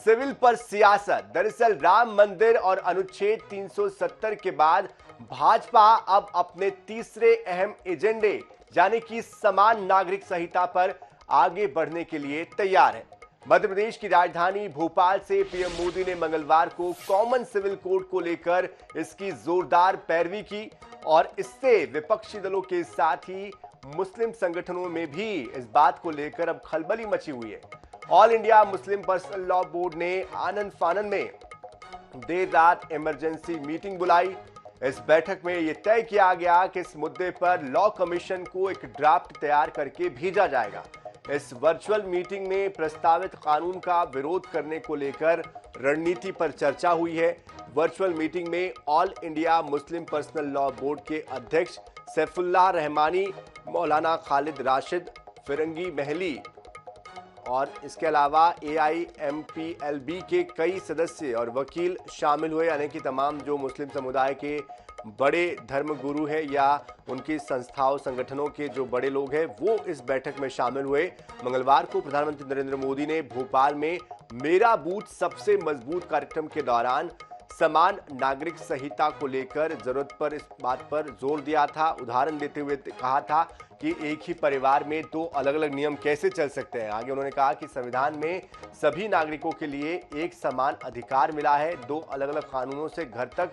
Civil पर सियासत। दरअसल राम मंदिर और अनुच्छेद 370 के बाद भाजपा अब अपने तीसरे अहम एजेंडे यानी कि समान नागरिक संहिता पर आगे बढ़ने के लिए तैयार है। मध्य प्रदेश की राजधानी भोपाल से पीएम मोदी ने मंगलवार को कॉमन सिविल कोड को लेकर इसकी जोरदार पैरवी की और इससे विपक्षी दलों के साथ ही मुस्लिम संगठनों में भी इस बात को लेकर अब खलबली मची हुई है। All India Muslim personal law board ने आनंद फानन में देर रात इमरजेंसी मीटिंग बुलाई। इस बैठक में यह तय किया गया कि इस मुद्दे पर लॉ कमीशन को एक ड्राफ्ट तैयार करके भेजा जाएगा। इस वर्चुअल मीटिंग में प्रस्तावित कानून का विरोध करने को लेकर रणनीति पर चर्चा हुई है। वर्चुअल मीटिंग में all India Muslim personal law board के अध्यक्ष सैफुल्लाह रहमानी, मौलाना खालिद राशिद, फिरंगी महली और इसके अलावा AIMPLB के कई सदस्य और वकील शामिल हुए। यानी कि तमाम जो मुस्लिम समुदाय के बड़े धर्म गुरु हैं या उनकी संस्थाओं संगठनों के जो बड़े लोग हैं वो इस बैठक में शामिल हुए। मंगलवार को प्रधानमंत्री नरेंद्र मोदी ने भोपाल में मेरा बूथ सबसे मजबूत कार्यक्रम के दौरान समान नागरिक संहिता को लेकर जरूरत पर इस बात पर जोर दिया था। उदाहरण देते हुए कहा था कि एक ही परिवार में दो अलग अलग नियम कैसे चल सकते हैं। आगे उन्होंने कहा कि संविधान में सभी नागरिकों के लिए एक समान अधिकार मिला है। दो अलग अलग कानूनों से घर तक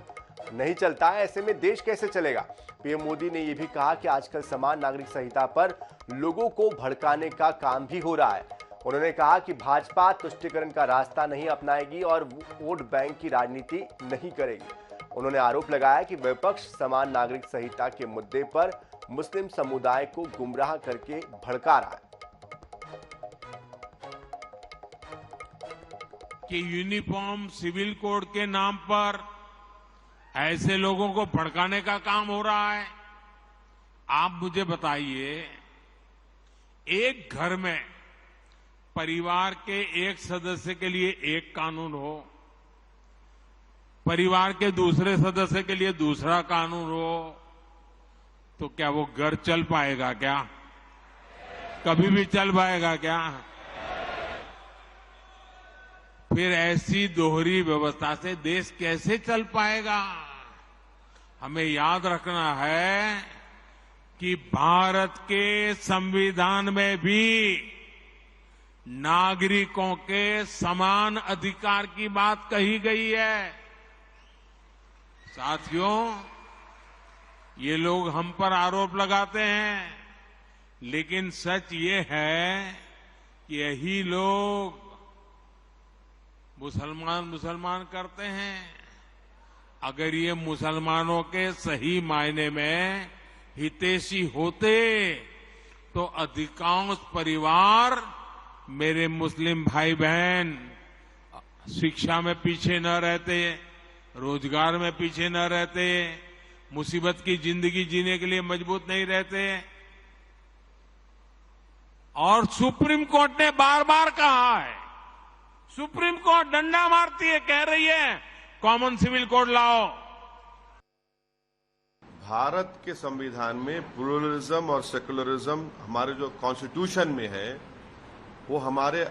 नहीं चलता है, ऐसे में देश कैसे चलेगा। पीएम मोदी ने यह भी कहा कि आजकल समान नागरिक संहिता पर लोगों को भड़काने का काम भी हो रहा है। उन्होंने कहा कि भाजपा तुष्टीकरण का रास्ता नहीं अपनाएगी और वोट बैंक की राजनीति नहीं करेगी। उन्होंने आरोप लगाया कि विपक्ष समान नागरिक संहिता के मुद्दे पर मुस्लिम समुदाय को गुमराह करके भड़का रहा है। कि यूनिफॉर्म सिविल कोड के नाम पर ऐसे लोगों को भड़काने का काम हो रहा है। आप मुझे बताइए, एक घर में परिवार के एक सदस्य के लिए एक कानून हो, परिवार के दूसरे सदस्य के लिए दूसरा कानून हो, तो क्या वो घर चल पाएगा? क्या कभी भी चल पाएगा क्या? फिर ऐसी दोहरी व्यवस्था से देश कैसे चल पाएगा? हमें याद रखना है कि भारत के संविधान में भी नागरिकों के समान अधिकार की बात कही गई है। साथियों, ये लोग हम पर आरोप लगाते हैं, लेकिन सच ये है कि यही लोग मुसलमान करते हैं। अगर ये मुसलमानों के सही मायने में हितैषी होते तो अधिकांश परिवार, मेरे मुस्लिम भाई बहन, शिक्षा में पीछे न रहते, रोजगार में पीछे न रहते, मुसीबत की जिंदगी जीने के लिए मजबूत नहीं रहते। और सुप्रीम कोर्ट ने बार बार कहा है, सुप्रीम कोर्ट डंडा मारती है, कह रही है कॉमन सिविल कोड लाओ। भारत के संविधान में प्लूरलिज्म और सेकुलरिज्म हमारे जो कॉन्स्टिट्यूशन में है, वो हमारे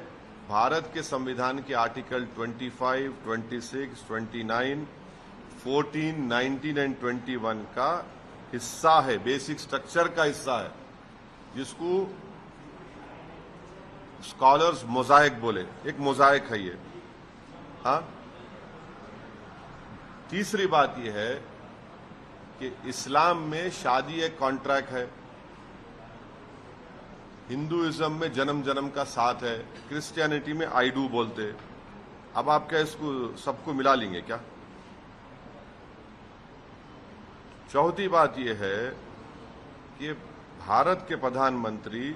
भारत के संविधान के आर्टिकल 25, 26, 29, 14, 19 एंड 21 का हिस्सा है, बेसिक स्ट्रक्चर का हिस्सा है, जिसको स्कॉलर्स मोजाइक बोले। एक मोजाइक है ये। हाँ, तीसरी बात यह है कि इस्लाम में शादी एक कॉन्ट्रैक्ट है, हिंदुइज्म में जन्म जन्म का साथ है, क्रिश्चियनिटी में आई डू बोलते। अब आप क्या इसको सबको मिला लेंगे क्या? चौथी बात यह है कि भारत के प्रधानमंत्री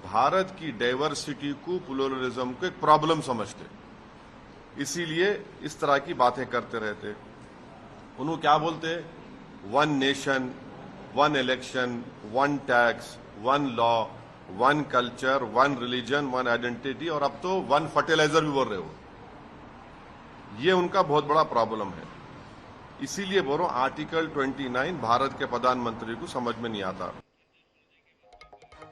भारत की डाइवर्सिटी को, प्लूरलिज्म को एक प्रॉब्लम समझते, इसीलिए इस तरह की बातें करते रहते। उन्होंने क्या बोलते? One nation, one election, one tax, one law, one culture, one religion, one identity, और अब तो वन फर्टिलाइजर भी बोल रहे हो। ये उनका बहुत बड़ा प्रॉब्लम है। इसीलिए बोल रहा हूं, आर्टिकल 29 भारत के प्रधानमंत्री को समझ में नहीं आता।